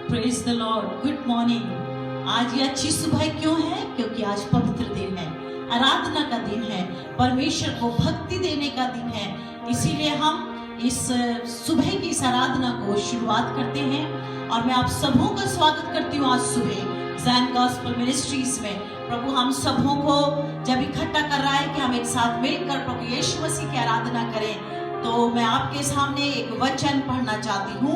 Praise the Lord. Good morning. आज ये अच्छी सुबह क्यों है? क्योंकि आज पवित्र दिन है, आराधना का दिन है, परमेश्वर को भक्ति देने का दिन है। इसीलिए हम इस सुबह की इस आराधना को शुरुआत करते हैं और मैं आप सबों का स्वागत करती हूँ आज सुबह ज़ायन गॉस्पेल मिनिस्ट्रीज में। प्रभु हम सबों को जब इकट्ठा कर रहा है कि हम एक साथ मिलकर प्रभु यीशु मसीह की आराधना करें, तो मैं आपके सामने एक वचन पढ़ना चाहती हूँ।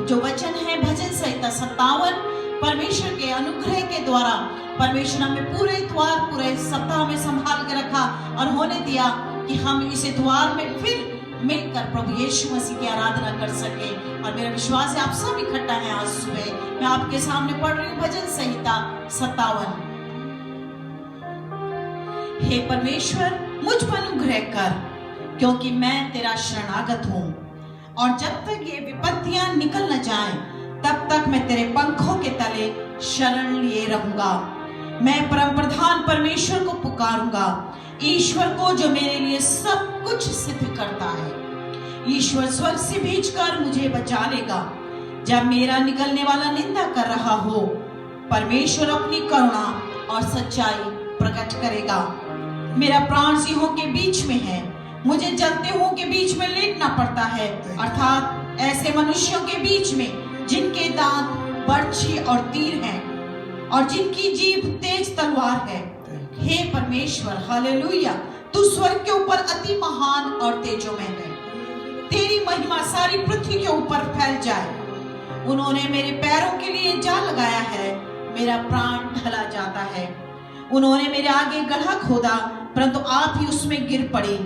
जो वचन है भजन संहिता 57। परमेश्वर के अनुग्रह के द्वारा परमेश्वर हमें पूरे इतवार पूरे सप्ताह में संभाल के रखा और होने दिया कि हम इस इतवार में फिर मिलकर प्रभु यीशु मसीह की आराधना कर सके। और मेरा विश्वास है आप सब इकट्ठा हैं आज सुबह। मैं आपके सामने पढ़ रही हूँ भजन संहिता 57। हे परमेश्वर मुझ पर अनुग्रह कर, क्योंकि मैं तेरा शरणागत हूँ, और जब तक ये विपत्तियां निकल न जाएं, तब तक मैं तेरे पंखों के तले शरण लिए रहूंगा। मैं परम प्रधान परमेश्वर को पुकारूंगा, ईश्वर को जो मेरे लिए सब कुछ सिद्ध करता है। ईश्वर स्वर्ग से भेजकर मुझे बचा लेगा जब मेरा निकलने वाला निंदा कर रहा हो। परमेश्वर अपनी करुणा और सच्चाई प्रकट करेगा। मेरा प्राण सिंहों के बीच में है, मुझे जलते हुओं के बीच में लेटना पड़ता है, अर्थात ऐसे मनुष्यों के बीच में जिनके दांत बर्छी और तीर हैं और जिनकी जीभ तेज तलवार है। हे परमेश्वर, हालेलुया, तू स्वर्ग के ऊपर अति महान और तेजोमय है। तेरी महिमा सारी पृथ्वी के ऊपर फैल जाए। उन्होंने मेरे पैरों के लिए जाल लगाया है, मेरा प्राण ढला जाता है। उन्होंने मेरे आगे गड्ढा खोदा, परंतु आप ही उसमें गिर पड़े।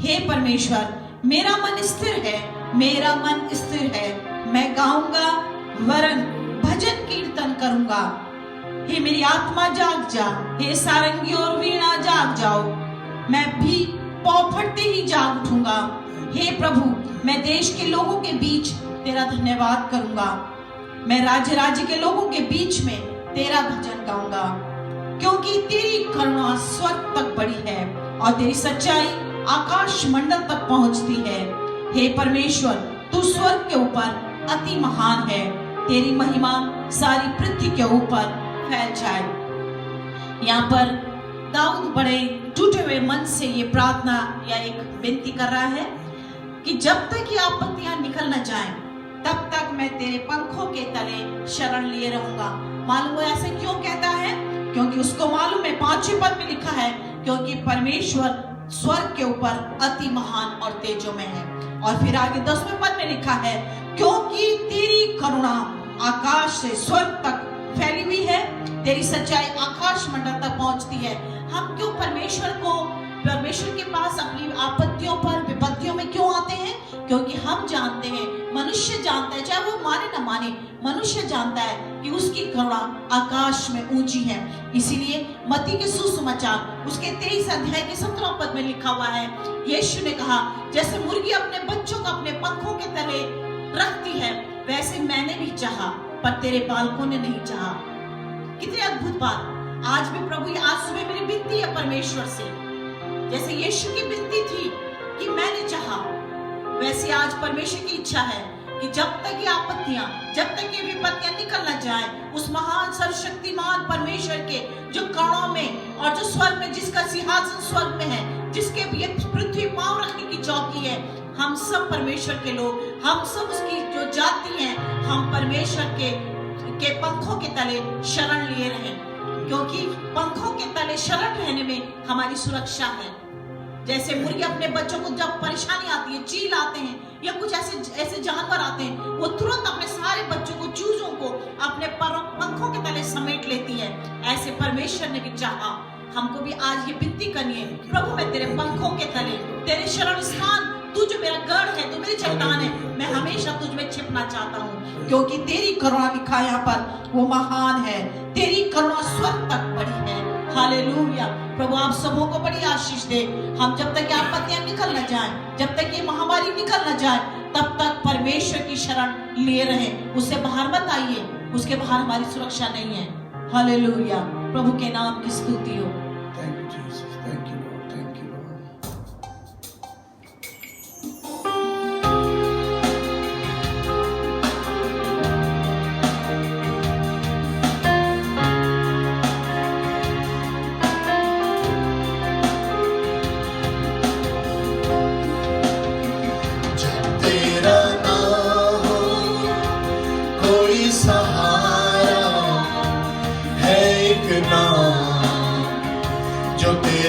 हे परमेश्वर, मेरा मन स्थिर है, मेरा मन स्थिर है। मैं गाऊंगा वरन भजन कीर्तन करूंगा। हे मेरी आत्मा जाग जा, हे सारंगी और वीणा जाग जाओ। मैं भी पौ फटते ही जाग उठूंगा। हे प्रभु, मैं देश के लोगों के बीच तेरा धन्यवाद करूंगा। मैं राज्य राज्य के लोगों के बीच में तेरा भजन गाऊंगा, क्योंकि तेरी करुणा स्वर्ग तक बड़ी है और तेरी सच्चाई आकाश मंडल तक पहुंचती है। हे परमेश्वर, तू स्वर्ग के ऊपर अति महान है, तेरी महिमा सारी पृथ्वी के ऊपर फैल जाए। यहाँ पर दाऊद बड़े टूटे हुए मन से ये प्रार्थना या एक विनती कर रहा है कि जब तक ये आपत्तियां निकल न जाएं, तब तक मैं तेरे पंखों के तले शरण लिए रहूंगा। मालूम है ऐसे क्यों कहता है? क्योंकि उसको मालूम है 5वें पद में लिखा है, क्योंकि परमेश्वर स्वर्ग के ऊपर अति महान और तेजोमय है। और फिर आगे 10वें पद में लिखा है, क्योंकि तेरी करुणा आकाश से स्वर्ग तक फैली हुई है, तेरी सच्चाई आकाश मंडल तक पहुंचती है। हम क्यों परमेश्वर के पास अपनी आपत्तियों पर विपत्तियों में क्यों आते हैं? क्योंकि हम जानते हैं, मनुष्य जानता है, चाहे वो माने ना माने, मनुष्य जानता है कि उसकी करुणा आकाश में ऊंची है। इसीलिए मत्ती के सुसमाचार उसके 23 अध्याय के 17 पद में लिखा हुआ है, यीशु ने कहा, जैसे मुर्गी अपने बच्चों को अपने पंखों के तले रखती है, वैसे मैंने भी चाहा, पर तेरे बालकों ने नहीं चाहा। कितनी अद्भुत बात। आज भी प्रभु, आज सुबह मेरी विनती है परमेश्वर से, जैसे यीशु की विनती थी कि मैंने चाहा, वैसे आज परमेश्वर की इच्छा है कि जब तक ये आपत्तियां, जब तक ये विपत्तियां निकल न जाए, उस महान सर्वशक्तिमान परमेश्वर के जो कणों में और जो स्वर्ग में, जिसका सिंहासन स्वर्ग में है, जिसके भी पृथ्वी पांव रखने की चौकी है, हम सब परमेश्वर के लोग, हम सब उसकी जो जाति हैं, हम परमेश्वर के पंखों के तले शरण लिए रहें, क्योंकि पंखों के तले शरण रहने में हमारी सुरक्षा है। जैसे मुर्गी अपने बच्चों को जब परेशानी आती है, चील आते हैं या कुछ ऐसे जानवर आते हैं, वो तुरंत अपने सारे बच्चों को, चूजों को अपने पंखों के तले समेट लेती है। ऐसे परमेश्वर ने भी चाहा, हमको भी आज ये विनती करनी है, प्रभु मैं तेरे पंखों के तले, तेरे शरण स्थान, तू जो मेरा गढ़ है, तू मेरी चट्टान है, मैं हमेशा तुझ में छिपना चाहता हूँ, क्योंकि तेरी करुणा लिखा यहाँ पर वो महान है, तेरी करुणा स्वर्ग तक बड़ी है। हालेलुया। प्रभु आप सबों को बड़ी आशीष दे। हम जब तक आपत्तियां निकल न जाएं, जब तक ये महामारी निकल न जाए, तब तक परमेश्वर की शरण लिए रहें, उससे बाहर मत आइए, उसके बाहर हमारी सुरक्षा नहीं है। हालेलुया। प्रभु के नाम की स्तुति हो। Thank you, Jesus. Thank you, Lord. Thank you, Lord.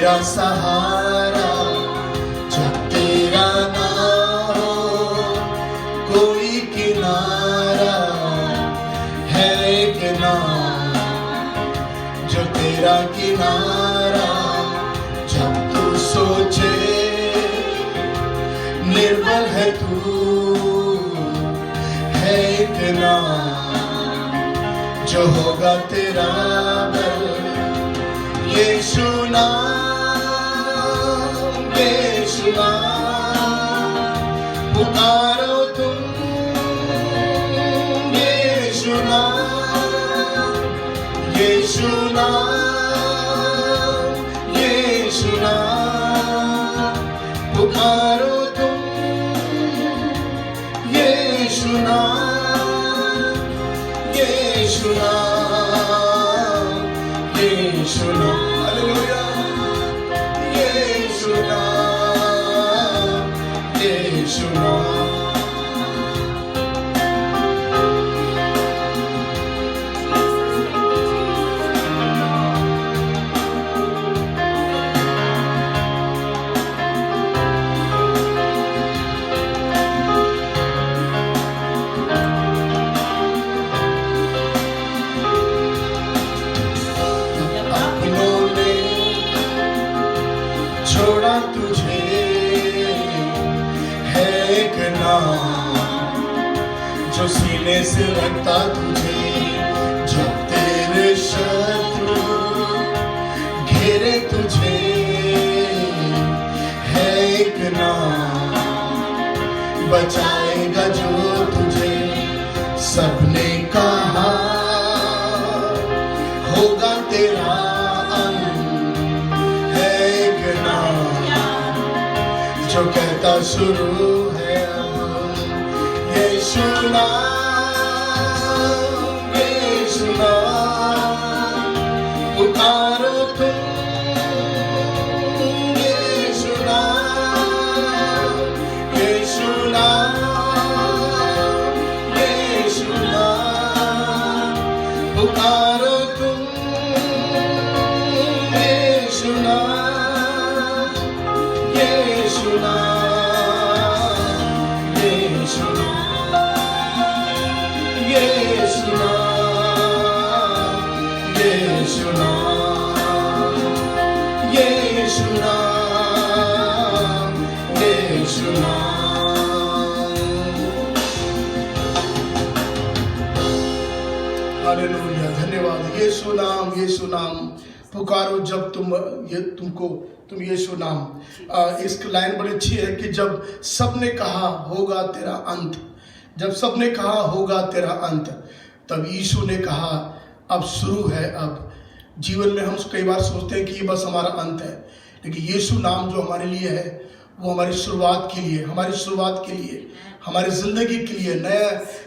तेरा सहारा, जब तेरा ना हो कोई किनारा, है एक नाम जो तेरा किनारा, जब तू सोचे निर्बल है तू, है एक नाम जो होगा तेरा बल, यीशु नाम, यीशु नाम, पुकारो तुम यीशु नाम, यीशु नाम, यीशु नाम, पुकारो तुम यीशु नाम, यीशु नाम, यीशु नाम, हालेलुया, यीशु नाम, यीशु नाम। छोड़ा तुझे है एक नाम जो सीने से रखता तुझे, जब तेरे शत्रु घेरे तुझे, है एक नाम बचाएगा जो तुझे, सबने कहा होगा तेरा जो कहता शुरू है यीशु नाम, यीशु नाम, पुकारो तुम यीशु नाम, यीशु नाम, यीशु नाम, पुकारो तुम यीशु नाम, यीशु नाम, यीशु नाम, यीशु नाम, यीशु नाम, यीशु नाम, यीशु नाम। हालेलुया, धन्यवाद। यीशु नाम, यीशु नाम, पुकारो जब तुम यीशु नाम। इसकी लाइन बड़ी अच्छी है कि जब सबने कहा होगा तेरा अंत, जब सबने कहा होगा तेरा अंत, तब यीशु ने कहा अब शुरू है। अब जीवन में हम कई बार सोचते हैं कि ये बस हमारा अंत है, लेकिन यीशु नाम जो हमारे लिए है वो हमारी शुरुआत के लिए, हमारी शुरुआत के लिए, हमारी जिंदगी के लिए,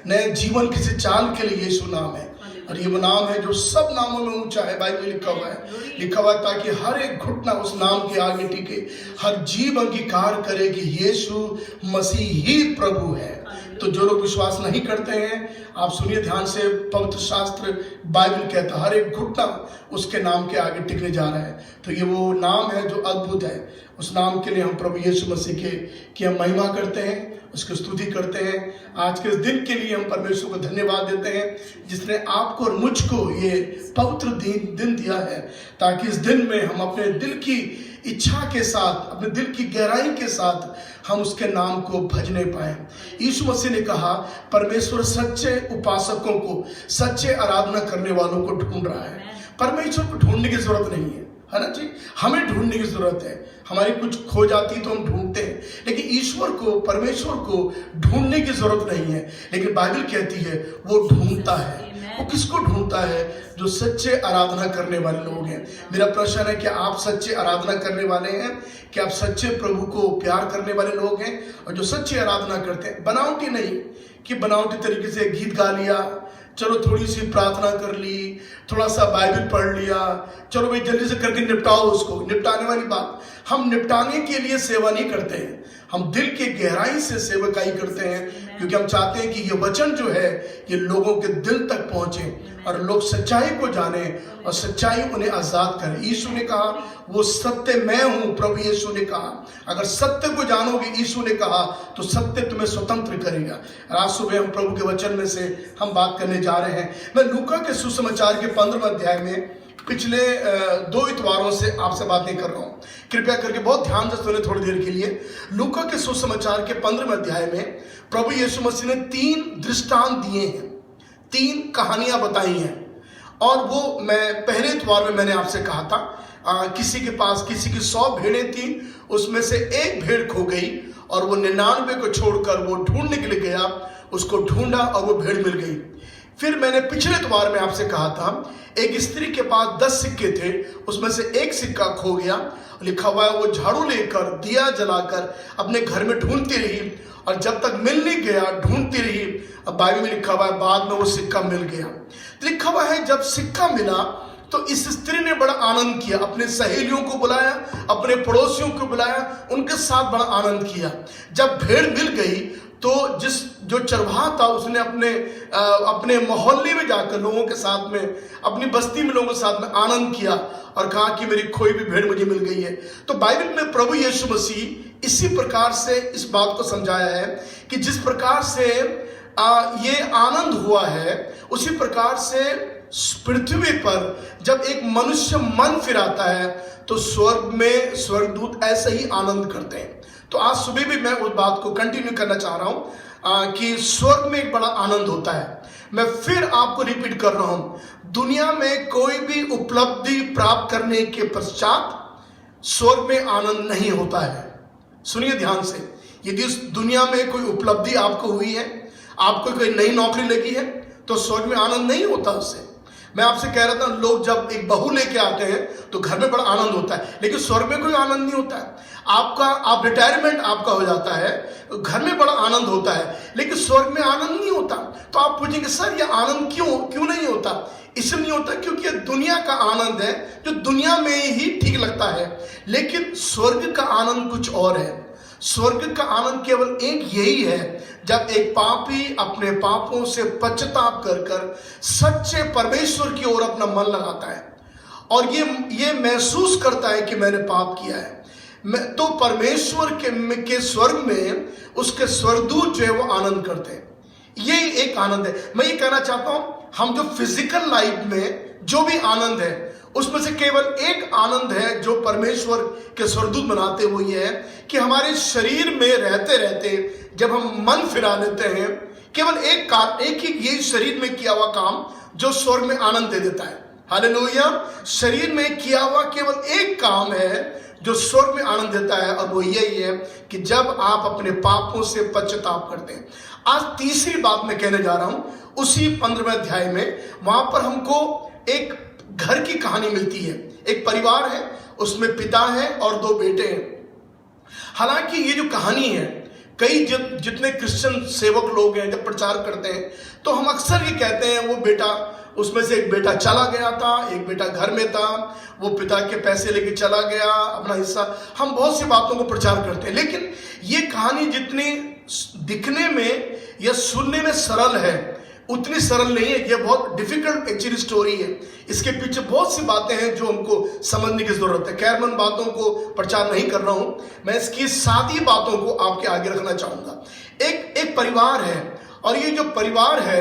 नए जीवन किसी चाल के लिए यीशु नाम है। और ये वो नाम है जो सब नामों में ऊंचा है। बाइबल में लिखा हुआ है ताकि हर एक घुटना उस नाम के आगे टिके, हर जीव अंगीकार करे कि यीशु मसीह ही प्रभु है। तो जो लोग विश्वास नहीं करते हैं, आप सुनिए ध्यान से, पवित्र शास्त्र बाइबल कहता है हर एक घुटना उसके नाम के आगे टिकने जा रहा है। तो ये वो नाम है जो अद्भुत है। उस नाम के लिए हम प्रभु यीशु मसीह की हम महिमा करते हैं, उसकी स्तुति करते हैं। आज के इस दिन के लिए हम परमेश्वर को धन्यवाद देते हैं जिसने आपको और मुझको ये पवित्र दिन दिया है, ताकि इस दिन में हम अपने दिल की इच्छा के साथ, अपने दिल की गहराई के साथ हम उसके नाम को भजने पाए। यीशु मसीह ने कहा परमेश्वर सच्चे उपासकों को, सच्चे आराधना करने वालों को ढूंढ रहा है। परमेश्वर को ढूंढने की जरूरत नहीं है ना जी, हमें ढूंढने की जरूरत है। हमारी कुछ खो जाती तो हम ढूंढते हैं, लेकिन ईश्वर को, परमेश्वर को ढूंढने की जरूरत नहीं है। लेकिन बाइबल कहती है वो ढूंढता है। वो किसको ढूंढता है? जो सच्चे आराधना करने वाले लोग हैं। मेरा प्रश्न है कि आप सच्चे आराधना करने वाले हैं? कि आप सच्चे प्रभु को प्यार करने वाले लोग हैं? और जो सच्ची आराधना करते हैं, बनावटी नहीं कि बनावटी तरीके से गीत गा लिया, चलो थोड़ी सी प्रार्थना कर ली, थोड़ा सा बाइबल पढ़ लिया, चलो भाई जल्दी से करके निपटाओ, उसको निपटाने वाली बात। हम निपटाने के लिए सेवा नहीं करते हैं, हम दिल के गहराई से सेवकाई करते हैं, क्योंकि हम चाहते हैं कि ये वचन जो है ये लोगों के दिल तक पहुंचे और लोग सच्चाई को जाने और सच्चाई उन्हें आजाद करे। यीशु ने कहा वो सत्य मैं हूं, प्रभु यीशु ने कहा अगर सत्य को जानोगे, यीशु ने कहा, तो सत्य तुम्हें स्वतंत्र करेगा। आज सुबह हम प्रभु के वचन में से हम बात करने जा रहे हैं। मैं लूका के सुसमाचार के 15वें अध्याय में पिछले 2 इतवारों से आपसे बातें कर रहा हूं, कृपया करके बहुत ध्यान से सुने थोड़ी देर के लिए। लूका के सुसमाचार के 15वें अध्याय में प्रभु यीशु मसीह ने 3 दृष्टांत दिए हैं, 3 कहानियां बताई हैं। और वो मैं पहले इतवार में मैंने आपसे कहा था किसी के पास किसी की 100 भेड़ें थी, उसमें से एक भेड़ खो गई और वो 99 को छोड़कर वो ढूंढने के लिए गया, उसको ढूंढा और वो भेड़ मिल गई। फिर मैंने पिछले इतवार में आपसे कहा था एक स्त्री के पास 10 सिक्के थे, उसमें से एक सिक्का खो गया। लिखा हुआ है वो झाड़ू लेकर दिया जलाकर अपने घर में ढूंढती रही और जब तक मिल नहीं गया ढूंढती रही। अब बाइबल में लिखा हुआ है बाद में वो सिक्का मिल गया। लिखा हुआ है जब सिक्का मिला तो इस स्त्री ने बड़ा आनंद किया, अपने सहेलियों को बुलाया, अपने पड़ोसियों को बुलाया, उनके साथ बड़ा आनंद किया। जब भेड़ मिल गई तो जो चरवाहा था उसने अपने मोहल्ले में जाकर लोगों के साथ में, अपनी बस्ती में लोगों के साथ में आनंद किया और कहा कि मेरी खोई भी भेड़ मुझे मिल गई है। तो बाइबल में प्रभु यीशु मसीह इसी प्रकार से इस बात को समझाया है कि जिस प्रकार से ये आनंद हुआ है, उसी प्रकार से पृथ्वी पर जब एक मनुष्य मन फिराता है तो स्वर्ग में स्वर्गदूत ऐसे ही आनंद करते हैं। तो आज सुबह भी मैं उस बात को कंटिन्यू करना चाह रहा हूं कि स्वर्ग में एक बड़ा आनंद होता है। मैं फिर आपको रिपीट कर रहा हूं, दुनिया में कोई भी उपलब्धि प्राप्त करने के पश्चात स्वर्ग में आनंद नहीं होता है। सुनिए ध्यान से, यदि इस दुनिया में कोई उपलब्धि आपको हुई है, आपको कोई नई नौकरी लगी है, तो स्वर्ग में आनंद नहीं होता उससे। मैं आपसे कह रहा था लोग जब एक बहू लेके आते हैं तो घर में बड़ा आनंद होता है, लेकिन स्वर्ग में कोई आनंद नहीं होता है। आप रिटायरमेंट आपका हो जाता है, घर में बड़ा आनंद होता है, लेकिन स्वर्ग में आनंद नहीं होता। तो आप पूछेंगे सर ये आनंद क्यों नहीं होता? इसलिए नहीं होता क्योंकि ये दुनिया का आनंद है जो दुनिया में ही ठीक लगता है, लेकिन स्वर्ग का आनंद कुछ और है। स्वर्ग का आनंद केवल एक यही है जब एक पापी अपने पापों से पश्चाताप कर सच्चे परमेश्वर की ओर अपना मन लगाता है और ये महसूस करता है कि मैंने पाप किया है, तो परमेश्वर के स्वर्ग में उसके स्वर्गदूत जो है वो आनंद करते हैं। ये एक आनंद है। मैं ये कहना चाहता हूं हम जो फिजिकल लाइफ में जो भी आनंद है उसमें से केवल एक आनंद है जो परमेश्वर के स्वर्गदूत मनाते, वो ये है कि हमारे शरीर में रहते रहते जब हम मन फिरा लेते हैं, केवल एक ही ये शरीर में किया हुआ काम जो स्वर्ग में आनंद दे देता है। हालेलुया। शरीर में किया हुआ केवल एक काम है जो स्वर्ग में आनंद देता है और वो यही है कि जब आप अपने पापों से पश्चाताप करते हैं। आज तीसरी बात मैं कहने जा रहा हूं, उसी 15वें अध्याय में वहां पर हमको एक घर की कहानी मिलती है। एक परिवार है, उसमें पिता है और 2 बेटे हैं। हालांकि ये जो कहानी है, कई जितने क्रिश्चियन सेवक लोग हैं जब प्रचार करते हैं तो हम अक्सर ये कहते हैं वो बेटा, उसमें से एक बेटा चला गया था, एक बेटा घर में था, वो पिता के पैसे लेके चला गया अपना हिस्सा। हम बहुत सी बातों को प्रचार करते हैं, लेकिन ये कहानी जितनी दिखने में या सुनने में सरल है उतनी सरल नहीं है। ये बहुत डिफिकल्ट एक्चुअली स्टोरी है। इसके पीछे बहुत सी बातें हैं जो हमको समझने की जरूरत है। खैर मैं बातों को प्रचार नहीं कर रहा हूं, मैं इसकी सादी बातों को आपके आगे रखना चाहूंगा। एक परिवार है और ये जो परिवार है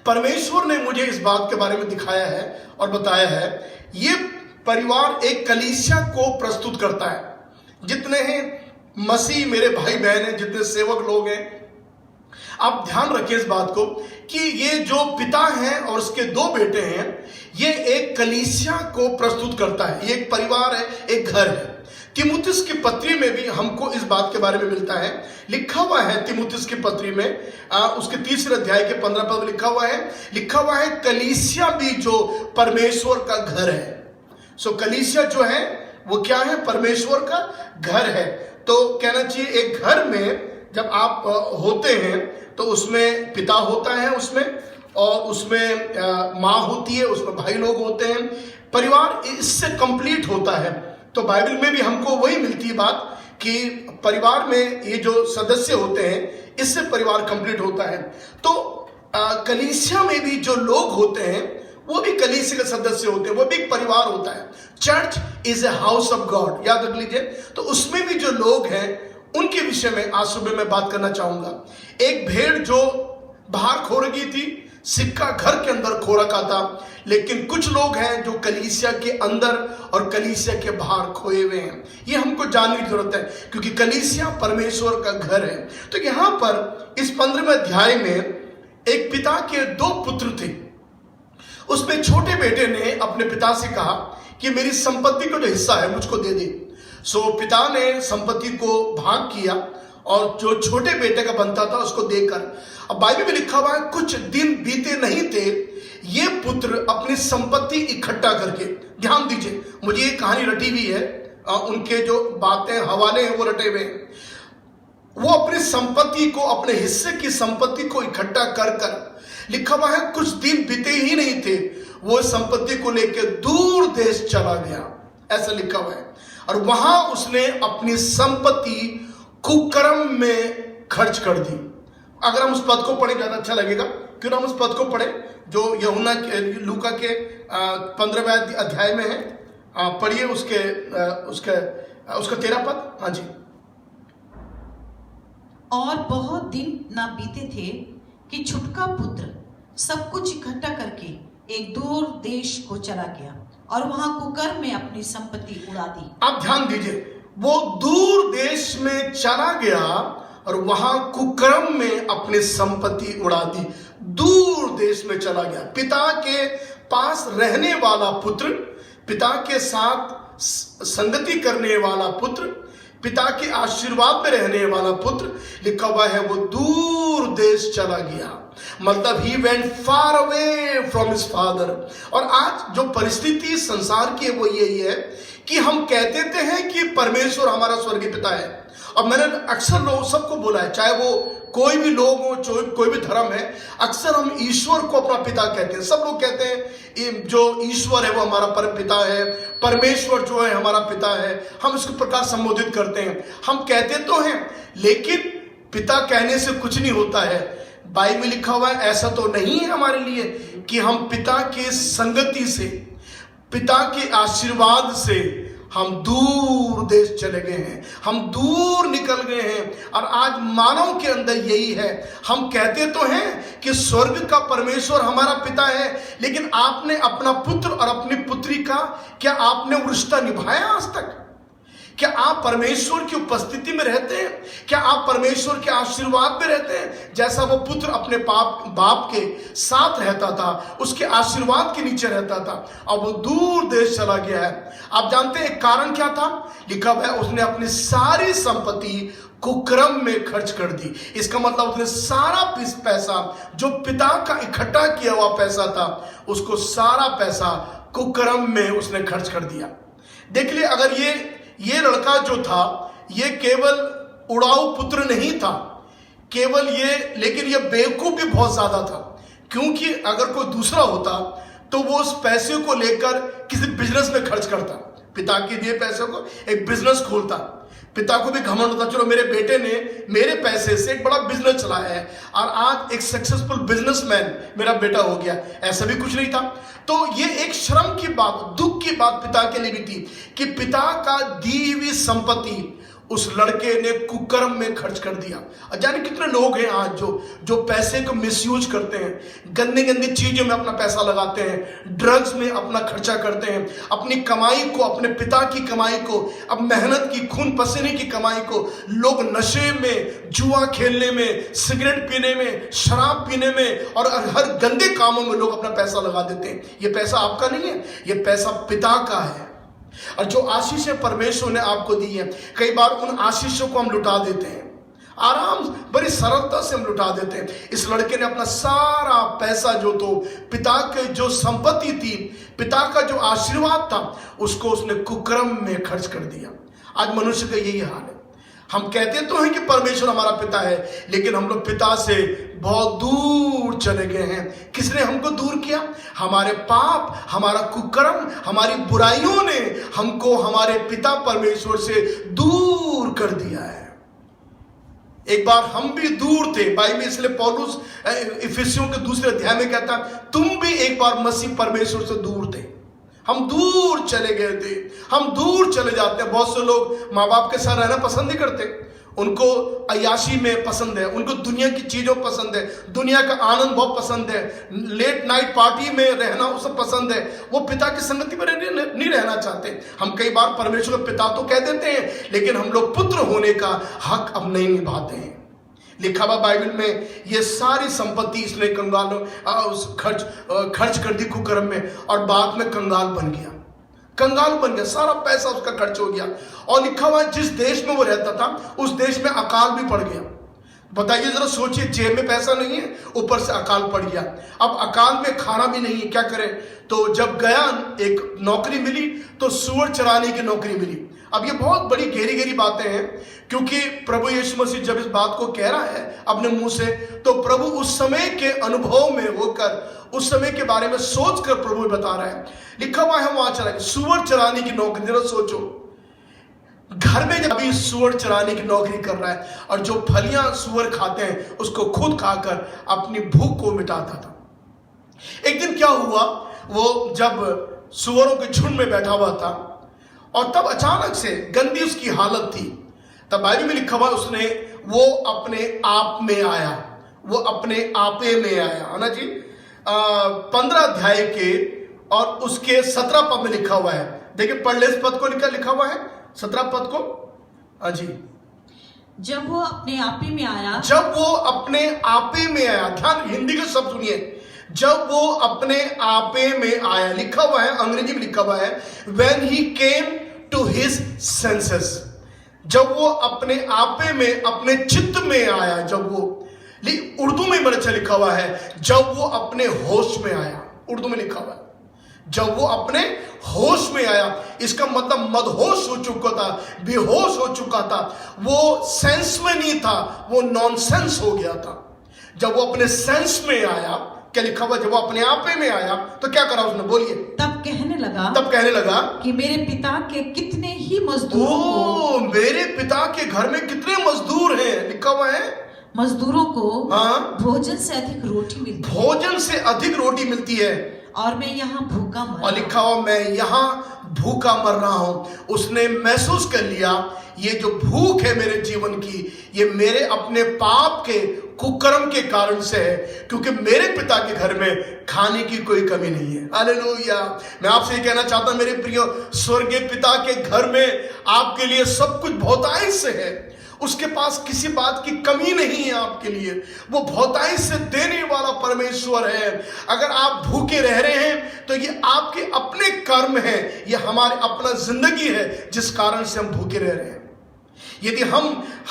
परमेश्वर ने मुझे इस बात के बारे में दिखाया है और बताया है। ये परिवार एक कलीसिया को प्रस्तुत करता है। जितने हैं मसीह मेरे भाई बहन हैं, जितने सेवक लोग हैं, आप ध्यान रखिए इस बात को कि ये जो पिता है और उसके 2 बेटे हैं, ये एक कलीसिया को प्रस्तुत करता है। ये एक परिवार है, एक घर है। तीमुथियुस की पत्री में भी हमको इस बात के बारे में मिलता है। लिखा हुआ है तीमुथियुस की पत्री में उसके 3 अध्याय के 15 पद में लिखा हुआ है कलीसिया भी जो परमेश्वर का घर है। सो कलीसिया जो है वो क्या है? परमेश्वर का घर है। तो कहना चाहिए एक घर में जब आप होते हैं तो उसमें पिता होता है, उसमें और उसमें माँ होती है, उसमें भाई लोग होते हैं। परिवार इससे कंप्लीट होता है। तो तो बाइबल में भी हमको वही मिलती है बात कि परिवार में ये जो सदस्य होते हैं इससे परिवार कंप्लीट होता है। तो कलीसिया में भी जो लोग होते हैं वो भी कलीसिया के सदस्य होते हैं, वो भी एक परिवार होता है। Church is a house of God, याद रख लीजिए। तो उसमें भी जो लोग हैं उनके विषय में आज सुबह मैं बात करना चाहूंगा। एक भेड़ जो बाहर खो रखी थी, सिक्का घर के अंदर खो रखा था, लेकिन कुछ लोग हैं जो कलीसिया के अंदर और कलीसिया के बाहर खोए हुए हैं। ये हमको जानने की जरूरत है क्योंकि कलीसिया परमेश्वर का घर है। तो यहाँ पर इस 15वें अध्याय में एक पिता के 2 पुत्र थे। उसमें छोटे बेटे ने अपने पिता से कहा कि मेरी संपत्ति का जो हिस्सा है मुझको दे दे। सो पिता ने संपत्ति को भाग किया और जो छोटे बेटे का बनता था उसको देकर, अब बाइबल में लिखा हुआ है कुछ दिन बीते नहीं थे, ये पुत्र अपनी संपत्ति इकट्ठा करके, ध्यान दीजिए मुझे ये कहानी रटी हुई है, उनके जो बातें हवाले हैं वो रटे हुए हैं। वो अपनी संपत्ति को, अपने हिस्से की संपत्ति को इकट्ठा कर कर, लिखा हुआ है कुछ दिन बीते ही नहीं थे वो संपत्ति को लेकर दूर देश चला गया, ऐसा लिखा हुआ है। और वहां उसने अपनी संपत्ति कुकर्म में खर्च कर दी। अगर हम उस पद को पढ़े ज्यादा अच्छा लगेगा, क्यों हम उस पद को पढ़े जो यूहन्ना लूका के 15वें अध्याय में है। पढ़िए उसका 13 पद। हाँ जी। और बहुत दिन ना बीते थे कि छुटका पुत्र सब कुछ इकट्ठा करके एक दूर देश को चला गया और वहां कुकर्म में अपनी संपत्ति उड़ा दी। आप ध्यान दीजिए, वो दूर देश में चला गया और वहां कुकर्म में अपनी संपत्ति उड़ा दी। दूर देश में चला गया। पिता के पास रहने वाला पुत्र, पिता के साथ संगति करने वाला पुत्र, पिता के आशीर्वाद में रहने वाला पुत्र, लिखा हुआ है वो दूर देश चला गया। मतलब he went far away from his father. और आज जो परिस्थिति संसार की है वो यही है कि हम कहते हैं कि परमेश्वर हमारा स्वर्गीय पिता है। और मैंने अक्सर लोग सबको बोला है, चाहे वो कोई भी लोग हो, कोई भी धर्म है, अक्सर हम ईश्वर को अपना पिता कहते हैं। सब लोग कहते हैं जो ईश्वर है वो हमारा परम पिता है, परमेश्वर जो है हमारा पिता है, हम इसको प्रकार संबोधित करते हैं। हम कहते तो हैं, लेकिन पिता कहने से कुछ नहीं होता है। बाइबल में लिखा हुआ है ऐसा तो नहीं है हमारे लिए कि हम पिता के संगति से, पिता के आशीर्वाद से हम दूर देश चले गए हैं, हम दूर निकल गए हैं। और आज मानव के अंदर यही है। हम कहते तो हैं कि स्वर्ग का परमेश्वर हमारा पिता है, लेकिन आपने अपना पुत्र और अपनी पुत्री का क्या आपने वो रिश्ता निभाया आज तक? क्या आप परमेश्वर की उपस्थिति में रहते हैं? क्या आप परमेश्वर के आशीर्वाद में रहते हैं? जैसा वो पुत्र अपने बाप के साथ रहता था, उसके आशीर्वाद के नीचे रहता था, अब वो दूर देश चला गया है। आप जानते हैं कारण क्या था? लिखा हुआ है उसने अपनी सारी संपत्ति कुकर्म में खर्च कर दी। इसका मतलब उसने सारा पैसा जो पिता का इकट्ठा किया हुआ पैसा था, उसको सारा पैसा कुकर्म में उसने खर्च कर दिया। देख लिए, अगर ये लड़का जो था ये केवल उड़ाऊ पुत्र नहीं था केवल ये, लेकिन ये बेवकूफ भी बहुत ज्यादा था। क्योंकि अगर कोई दूसरा होता तो वो उस पैसे को लेकर किसी बिजनेस में खर्च करता, पिता के दिए पैसे को एक बिजनेस खोलता। पिता को भी घमंड होता, चलो मेरे बेटे ने मेरे पैसे से एक बड़ा बिजनेस चलाया है और आज एक सक्सेसफुल बिजनेसमैन मेरा बेटा हो गया। ऐसा भी कुछ नहीं था। तो ये एक शर्म की बात, दुख की बात पिता के लिए भी थी कि पिता का दी हुई संपत्ति उस लड़के ने कुकर्म में खर्च कर दिया। और जाने कितने लोग हैं आज जो पैसे को मिसयूज करते हैं, गंदी गंदी चीजों में अपना पैसा लगाते हैं, ड्रग्स में अपना खर्चा करते हैं, अपनी कमाई को, अपने पिता की कमाई को, अब मेहनत की, खून पसीने की कमाई को लोग नशे में, जुआ खेलने में, सिगरेट पीने में, शराब पीने में और हर गंदे कामों में लोग अपना पैसा लगा देते हैं। ये पैसा आपका नहीं है, ये पैसा पिता का है। और जो आशीषें परमेश्वर ने आपको दी है, कई बार उन आशीषों को हम लुटा देते हैं, आराम बड़ी सरलता से हम लुटा देते हैं। इस लड़के ने अपना सारा पैसा जो तो पिता के जो संपत्ति थी, पिता का जो आशीर्वाद था, उसको उसने कुकर्म में खर्च कर दिया। आज मनुष्य का यही हाल है। हम कहते तो हैं कि परमेश्वर हमारा पिता है, लेकिन हम लोग पिता से बहुत दूर चले गए हैं। किसने हमको दूर किया? हमारे पाप, हमारा कुकर्म, हमारी बुराइयों ने हमको हमारे पिता परमेश्वर से दूर कर दिया है। एक बार हम भी दूर थे। बाइबल इसलिए पौलुस इफिसियों के दूसरे अध्याय में कहता है, तुम भी एक बार मसीह परमेश्वर से दूर थे। हम दूर चले गए थे, हम दूर चले जाते हैं। बहुत से लोग माँ बाप के साथ रहना पसंद नहीं करते, उनको अय्याशी में पसंद है, उनको दुनिया की चीजों पसंद है, दुनिया का आनंद बहुत पसंद है, लेट नाइट पार्टी में रहना उसे पसंद है। वो पिता की संगति में नहीं रहना चाहते। हम कई बार परमेश्वर को पिता तो कह देते हैं, लेकिन हम लोग पुत्र होने का हक अब नहीं निभाते हैं। लिखा हुआ बाइबल में, ये सारी संपत्ति इसने कंगाल खर्च कर दी कुकर्म में, और बाद में कंगाल बन गया। सारा पैसा उसका खर्च हो गया। और लिखा हुआ है, जिस देश में वो रहता था उस देश में अकाल भी पड़ गया। बताइए जरा, सोचिए, जेब में पैसा नहीं है, ऊपर से अकाल पड़ गया। अब अकाल में खाना भी नहीं है, क्या करे? तो जब गया, एक नौकरी मिली, तो सूअर चराने की नौकरी मिली। अब ये बहुत बड़ी गहरी बातें हैं, क्योंकि प्रभु यीशु मसीह जब इस बात को कह रहा है अपने मुंह से, तो प्रभु उस समय के अनुभव में होकर, उस समय के बारे में सोचकर प्रभु बता रहा है। लिखा हुआ है वहां चला, सूअर चराने की नौकरी। जरा सोचो, घर में जब अभी सूअर चराने की नौकरी कर रहा है, और जो फलियां सूअर खाते हैं उसको खुद खाकर अपनी भूख को मिटाता था। एक दिन क्या हुआ, वो जब सूअरों के झुंड में बैठा हुआ था, और तब अचानक से गंदी उसकी हालत थी। तब बाइबल में लिखा हुआ, वो अपने आप में आया, वो अपने आपे में आया, है ना जी। 15 अध्याय के और उसके 17 पद में लिखा हुआ है। देखिए, पढ़ ले इस पद को, लिखा हुआ है 17 पद को। हाँ जी। जब वो अपने आपे में आया, जब वो अपने आपे में आया, ध्यान हिंदी के शब्द सुनिए, जब वो अपने आपे में आया। लिखा हुआ है, अंग्रेजी में लिखा हुआ है, when he came to his senses। जब वो अपने आपे में, अपने चित्त में आया, जब वो, उर्दू में बड़ा अच्छा लिखा हुआ है, जब वो अपने होश में आया। उर्दू में लिखा हुआ है, जब वो अपने होश में आया। इसका मतलब मदहोश हो चुका था, बेहोश हो चुका था, वो सेंस में नहीं था, वो नॉनसेंस हो गया था। जब वो अपने सेंस में आया, क्या लिखा हुआ, जब वो अपने आपे में आया, तो क्या करा उसने? बोलिए। तब कहने लगा कि मेरे पिता के कितने ही मजदूरों मेरे पिता के घर में कितने मजदूर हैं। लिखा हुआ है, मजदूरों को भोजन से अधिक रोटी मिलती है, और मैं यहाँ भूखा मर। और लिखा हुआ, मैं यहाँ भूखा मर रहा हूं। उसने महसूस कर लिया, ये जो भूख है मेरे जीवन की, ये मेरे अपने पाप के कुकर्म के कारण से है, क्योंकि मेरे पिता के घर में खाने की कोई कमी नहीं है। हालेलुया। मैं आपसे ये कहना चाहता हूं मेरे प्रियो, स्वर्गीय पिता के घर में आपके लिए सब कुछ बहुतायत से है। उसके पास किसी बात की कमी नहीं है आपके लिए। वो बहुतायत से देने वाला परमेश्वर है। अगर आप भूखे रह रहे हैं तो ये आपके अपने कर्म हैं, ये हमारे अपना जिंदगी है जिस कारण से हम भूखे रह रहे हैं। यदि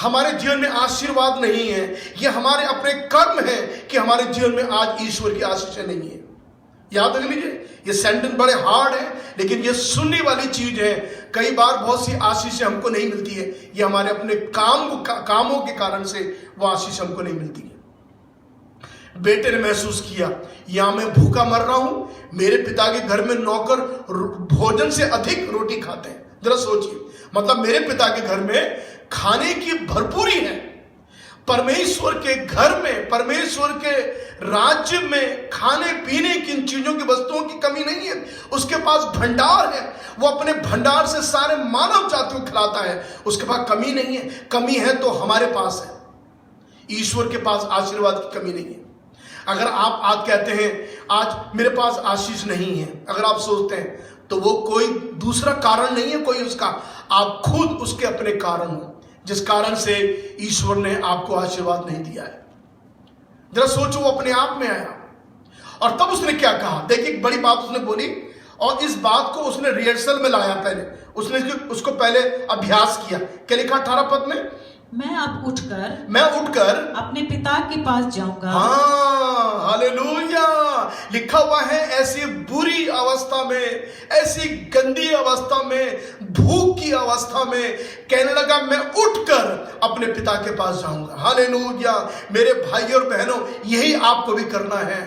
हमारे जीवन में आशीर्वाद नहीं है, ये हमारे अपने कर्म है कि हमारे जीवन में आज ईश्वर की आशीष नहीं है। याद रख लीजिए, ये सेंटेंस बड़े हार्ड है, लेकिन ये सुनने वाली चीज है। कई बार बहुत सी आशीषें हमको नहीं मिलती है, ये हमारे अपने कामों के कारण से वो आशीष हमको नहीं मिलती है। बेटे ने महसूस किया, या मैं भूखा मर रहा हूं, मेरे पिता के घर में नौकर भोजन से अधिक रोटी खाते हैं। जरा सोचिए, मतलब मेरे पिता के घर में खाने की भरपूरी है। परमेश्वर के घर में, परमेश्वर के राज्य में खाने पीने की इन चीजों की, वस्तुओं की कमी नहीं है। उसके पास भंडार है, वो अपने भंडार से सारे मानव जाति को खिलाता है। उसके पास कमी नहीं है। कमी है तो हमारे पास है। ईश्वर के पास आशीर्वाद की कमी नहीं है। अगर आप आज कहते हैं आज मेरे पास आशीष नहीं है, अगर आप सोचते हैं, तो वो कोई दूसरा कारण नहीं है, कोई उसका, आप खुद उसके अपने कारण हो, जिस कारण से ईश्वर ने आपको आशीर्वाद नहीं दिया है। जरा सोचो, वो अपने आप में आया, और तब उसने क्या कहा? देखिए, एक बड़ी बात उसने बोली, और इस बात को उसने रिहर्सल में लाया। पहले उसने उसको पहले अभ्यास किया। क्या लिखा 18 पद में? मैं उठकर अपने पिता के पास जाऊंगा। हाँ, हालेलुया। लिखा हुआ है ऐसी बुरी अवस्था में, ऐसी गंदी अवस्था में, भूख की अवस्था में कहने लगा मैं उठकर अपने पिता के पास जाऊंगा। हालेलुया। मेरे भाई और बहनों, यही आपको भी करना है।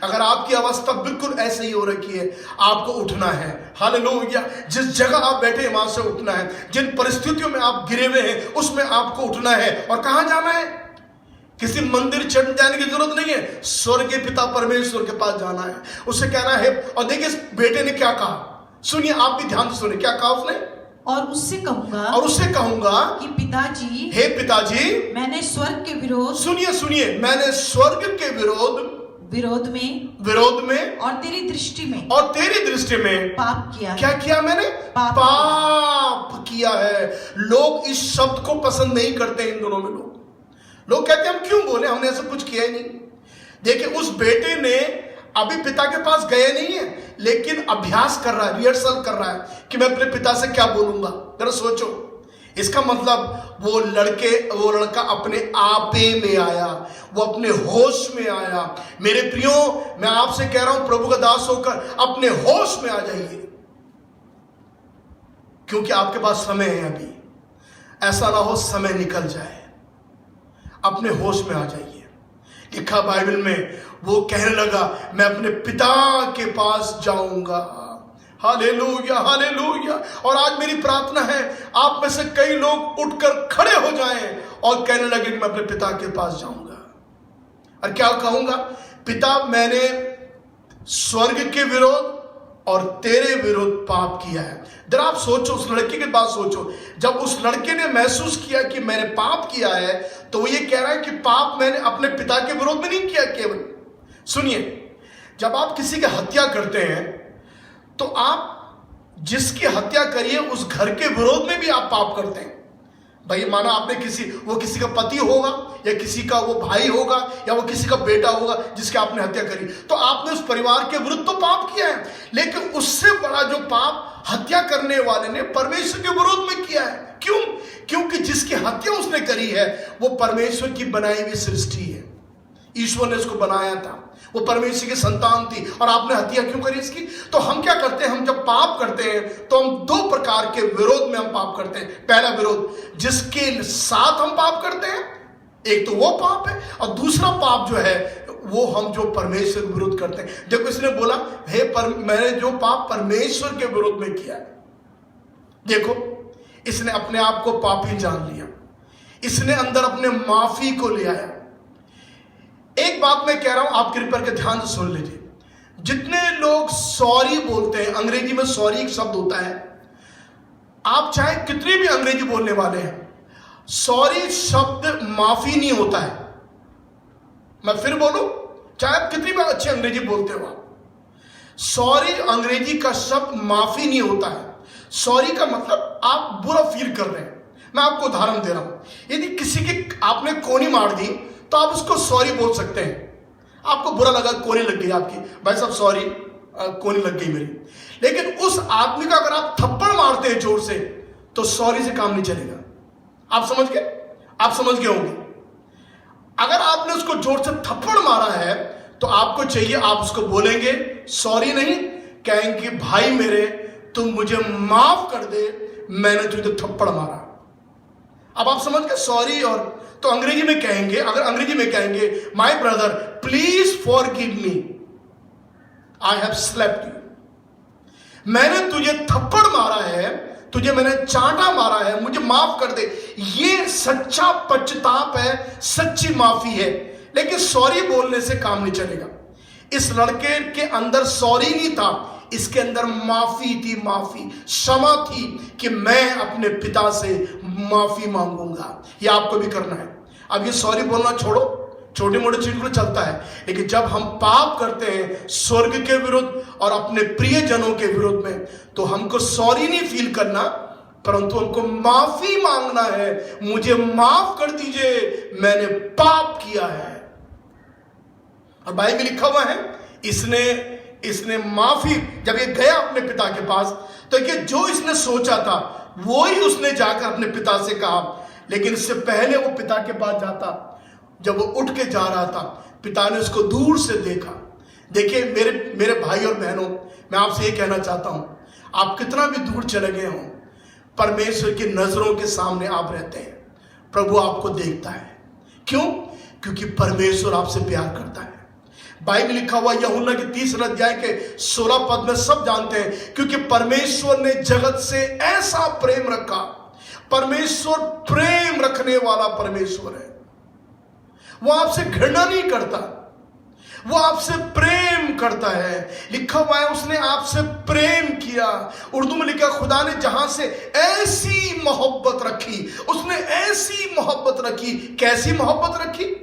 अगर आपकी अवस्था बिल्कुल ऐसे ही हो रखी है, आपको उठना है। हालेलुया। जिस जगह आप बैठे हैं वहां से उठना है। जिन परिस्थितियों में आप गिरे हुए हैं उसमें आपको उठना है। और कहां जाना है? किसी मंदिर चढ़ जाने की जरूरत नहीं है, स्वर्ग के पिता परमेश्वर के पास जाना है। उसे कहना है। और देखिए इस बेटे ने क्या कहा, सुनिए, आप भी ध्यान से सुनिए क्या कहा उसने। और उससे कहूंगा कि पिताजी, हे पिताजी, मैंने स्वर्ग के विरोध, सुनिए, मैंने स्वर्ग के विरोध में और तेरी दृष्टि में पाप किया। क्या किया मैंने? पाप किया है। लोग इस शब्द को पसंद नहीं करते। इन दोनों में लोग कहते हैं हम क्यों बोले, हमने ऐसा कुछ किया ही नहीं। देखिए उस बेटे ने अभी पिता के पास गए नहीं है, लेकिन अभ्यास कर रहा है, रिहर्सल कर रहा है कि मैं अपने पिता से क्या बोलूंगा। जरा सोचो, इसका मतलब वो लड़का अपने आपे में आया, वो अपने होश में आया। मेरे प्रियो, मैं आपसे कह रहा हूं प्रभु का दास होकर अपने होश में आ जाइए, क्योंकि आपके पास समय है। अभी ऐसा ना हो समय निकल जाए। अपने होश में आ जाइए। लिखा बाइबल में, वो कहने लगा मैं अपने पिता के पास जाऊंगा। Hallelujah, hallelujah. और आज मेरी प्रार्थना है आप में से कई लोग उठकर खड़े हो जाएं और कहने लगे कि मैं अपने पिता के पास जाऊंगा। और क्या कहूंगा? पिता, मैंने स्वर्ग के विरोध और तेरे विरोध पाप किया है। जरा आप सोचो, उस लड़के की बात सोचो। जब उस लड़के ने महसूस किया कि मैंने पाप किया है, तो वो ये कह रहा है कि पाप मैंने अपने पिता के विरोध में नहीं किया केवल। सुनिए, जब आप किसी की हत्या करते हैं तो आप जिसकी हत्या करिए उस घर के विरोध में भी आप पाप करते हैं। भाई माना आपने किसी का पति होगा, या किसी का वो भाई होगा, या वो किसी का बेटा होगा जिसकी आपने हत्या करी, तो आपने उस परिवार के विरुद्ध तो पाप किया है। लेकिन उससे बड़ा जो पाप हत्या करने वाले ने परमेश्वर के विरोध में किया है। क्यों? क्योंकि जिसकी हत्या उसने करी है वो परमेश्वर की बनाई हुई सृष्टि है। ईश्वर ने उसको बनाया था, वो परमेश्वर की संतान थी, और आपने हत्या क्यों करी इसकी? तो हम क्या करते हैं, हम जब पाप करते हैं तो हम दो प्रकार के विरोध में हम पाप करते हैं। पहला विरोध जिसके साथ हम पाप करते हैं, एक तो वो पाप है, और दूसरा पाप जो है वो हम जो परमेश्वर के विरोध करते हैं। देखो इसने बोला मैंने जो पाप परमेश्वर के विरोध में किया है। देखो इसने अपने आप को पापी जान लिया, इसने अंदर अपने माफी को ले आया। एक बात मैं कह रहा हूं, आप कृपया करके ध्यान से सुन लीजिए। जितने लोग सॉरी बोलते हैं, अंग्रेजी में सॉरी एक शब्द होता है, आप चाहे कितने भी अंग्रेजी बोलने वाले हैं, सॉरी शब्द माफी नहीं होता है। मैं फिर बोलूं, चाहे आप कितनी भी अच्छी अंग्रेजी बोलते हो, सॉरी अंग्रेजी का शब्द माफी नहीं होता है। सॉरी का मतलब आप बुरा फील कर रहे हैं। मैं आपको उदाहरण दे रहा हूं। यदि किसी की आपने कोनी मार दी तो आप उसको सॉरी बोल सकते हैं। आपको बुरा लगा, कोनी लग गई आपकी, भाई साहब सॉरी कोनी लग गई मेरी। लेकिन उस आदमी का अगर आप थप्पड़ मारते हैं जोर से, तो सॉरी से काम नहीं चलेगा। आप समझ गए होंगे। अगर आपने उसको जोर से थप्पड़ मारा है तो आपको चाहिए, आप उसको बोलेंगे सॉरी नहीं, कहेंगे भाई मेरे तुम मुझे माफ कर दे, मैंने तुझे थप्पड़ मारा। अब आप समझ गए सॉरी। और तो अंग्रेजी में कहेंगे, अगर अंग्रेजी में कहेंगे my brother please forgive me, I have slept you, मैंने तुझे थप्पड़ मारा है, तुझे मैंने चांटा मारा है, मुझे माफ कर दे। ये सच्चा पश्चाताप है, सच्ची माफी है। लेकिन सॉरी बोलने से काम नहीं चलेगा। इस लड़के के अंदर सॉरी नहीं था, इसके अंदर माफी थी, माफी क्षमा थी कि मैं अपने पिता से माफी मांगूंगा। ये आपको भी करना है। अब ये सॉरी बोलना छोड़ो, छोटी मोटी चीज को चलता है, लेकिन जब हम पाप करते हैं स्वर्ग के विरुद्ध और अपने प्रियजनों के विरुद्ध में, तो हमको सॉरी नहीं फील करना, परंतु हमको माफी मांगना है। मुझे माफ कर दीजिए, मैंने पाप किया है। और बाइबल में लिखा हुआ है, इसने माफी, जब ये गया अपने पिता के पास, तो ये जो इसने सोचा था वो ही उसने जाकर अपने पिता से कहा। लेकिन इससे पहले वो पिता के पास जाता, जब वो उठ के जा रहा था, पिता ने उसको दूर से देखा, देखिए मेरे भाई और बहनों, मैं आपसे ये कहना चाहता हूं, आप कितना भी दूर चले गए हो, परमेश्वर की नजरों के सामने आप रहते हैं। प्रभु आपको देखता है। क्यों? क्योंकि परमेश्वर आपसे प्यार करता है। बाइबल लिखा हुआ यूहन्ना के 3 अध्याय के 16 पद में सब जानते हैं, क्योंकि परमेश्वर ने जगत से ऐसा प्रेम रखा। परमेश्वर प्रेम रखने वाला परमेश्वर है। वो आपसे घृणा नहीं करता, वो आपसे प्रेम करता है। लिखा हुआ है उसने आपसे प्रेम किया। उर्दू में लिखा, खुदा ने जहां से ऐसी मोहब्बत रखी, उसने ऐसी मोहब्बत रखी। कैसी मोहब्बत रखी?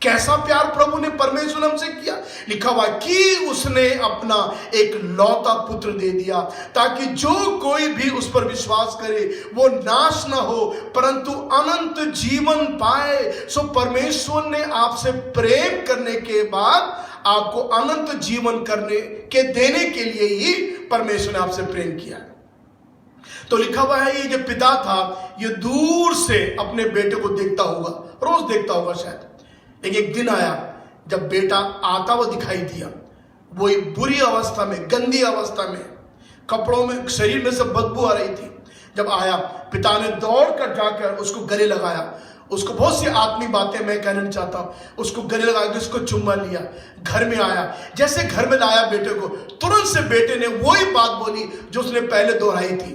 कैसा प्यार प्रभु ने परमेश्वर हमसे किया? लिखा हुआ कि उसने अपना एक लौता पुत्र दे दिया, ताकि जो कोई भी उस पर विश्वास करे वो नाश ना हो परंतु अनंत जीवन पाए। सो परमेश्वर ने आपसे प्रेम करने के बाद आपको अनंत जीवन करने के देने के लिए ही परमेश्वर ने आपसे प्रेम किया। तो लिखा हुआ है, ये जो पिता था ये दूर से अपने बेटे को देखता होगा, रोज देखता होगा शायद। लेकिन एक दिन आया जब बेटा आता हुआ दिखाई दिया, वो एक बुरी अवस्था में, गंदी अवस्था में, कपड़ों में, शरीर में से बदबू आ रही थी। जब आया, पिता ने दौड़कर जाकर उसको गले लगाया। उसको बहुत सी आत्मीय बातें मैं कहना नहीं चाहता हूं, उसको गले लगा के उसको चुम्मा लिया। घर में आया, जैसे घर में लाया बेटे को, तुरंत से बेटे ने वही बात बोली जो उसने पहले दोहराई थी